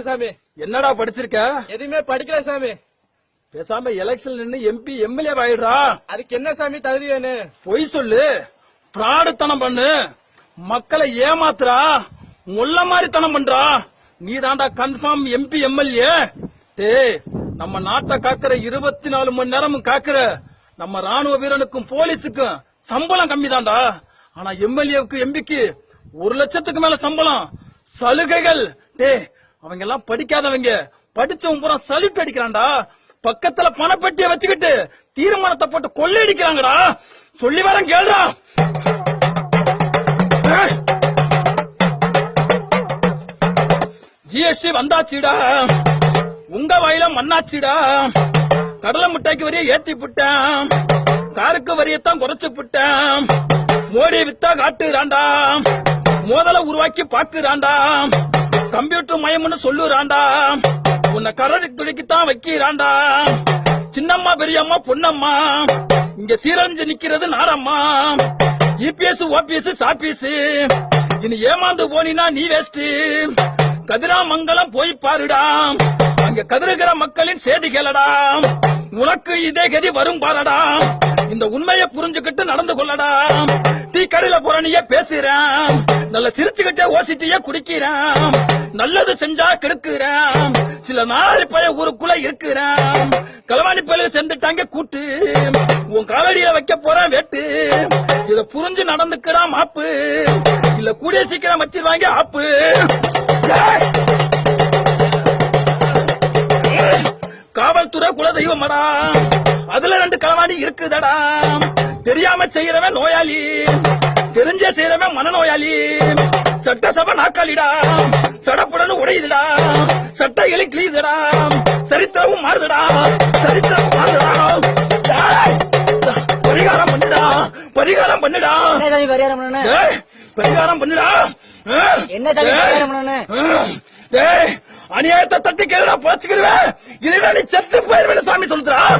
சாமி என்னடா படிச்சிருக்க? எதுவுமே படிக்கல சாமி. பேசாம எலெக்ஷன் நின்னு எம்பி எம்எல்ஏ ஆயிடுறா. அதுக்கு என்ன சாமி தகுதி வேணும்? பொய் சொல்லு, பிராடுத்தனம் பண்ணு, மக்களை ஏமாத்துறா, முள்ள மாதிரி தனம் பண்றா. நீ தாண்டா கன்ஃபார்ம் எம்பி எம்எல்ஏ. டேய், நம்ம நாட்டை காக்குற 24 மணி நேரமும் காக்குற நம்ம ராணுவ வீரனுக்கும் போலீஸுக்கும் சம்பளம் கம்மி தான்டா. ஆனா எம்எல்ஏவுக்கு எம்பிக்கு 1 லட்சத்துக்கு மேல சம்பளம், சலுகைகள். டேய், அவங்க எல்லாம் படிக்காதவங்க, படிச்சவங்க பூரா சல்யூட் அடிக்கிறான்டா. பக்கத்துல பணப்பெட்டிய வச்சுக்கிட்டு தீர்மானத்தை போட்டு கொள்ளையடிக்கிறாங்கடா. சொல்லி வரேன் கேளுடா. ஜிஎஸ்டி வந்தாச்சுடா, உங்க வாயில மண்ணாச்சுடா. கடலை மிட்டாய்க்கு வரிய ஏத்தி புட்டேன், காருக்கு வரியத்தான் குறைச்சு புட்டேன். மோடி வித்தா காட்டுறாண்டா, மோதல உருவாக்கி பாக்குறாண்டா. கம்ப்யூட்டர் மயம்னு சொல்லுறாண்டா, உன்னை கரடி துடிக்குத்தான் வைக்கிறாண்டா. சின்னம்மா பெரியம்மா பொன்னம்மா, இங்க சீரழிஞ்சு நிக்கிறது நாரம்மா. இபிஎஸ் ஓபிஎஸ் சாபிஎஸ், இனி ஏமாந்து போனா நீ வேஸ்ட். கதிராமங்கலம் போய் பாருடா, அங்க கதிருகிற மக்களின் செய்தி கேளடா. உனக்கு இதே கதி வரும் பாரடா. இந்த உண்மையை புரிஞ்சுக்கிட்டு நடந்து கொள்ளடா. டீ கடையில போற நீயே பேசுறேன், நல்ல சிரிச்சுக்கிட்டே ஓசிட்டியே குடிக்கிறேன். நல்லது செஞ்சா கெடுக்கிறேன், சில நாலு பய ஊருக்குள்ள இருக்கிறேன். களவாணி பயில சேர்ந்துட்டாங்க கூட்டு, உன் காலடியில வைக்க போறேன் வேட்டு. இத புரிஞ்சு நடந்துக்கிறா மாப்பு, இல்ல கூடிய சீக்கிரம் வச்சிருவாங்க ஆப்பு. காவல்துறை குல தெய்வமடா, அதுல 2 களவாணி இருக்குதடா. தெரியாம செய்யறவன் நோயாளி, தெரிஞ்ச செய்யறவன் மனநோயாளி. சட்டசபை நாக்காளிடா, சடப்புடனு உடையுதுடா, சட்டைகளை கிழியுதுடா. சரித்திரமும் மாறுதுடா, சரித்திரமும் மாறுதுடா. பரிகாரம் பண்ணுடா, பரிகாரம் பண்ணுடா, பரிகாரம் பண்ணுடா. அநியாயத்தை தட்டி கேளுடா, போச்சுக்கிடுவேன். இல்லைன்னா நீ செத்து போயிருவேன் சாமி சொல்லுறா.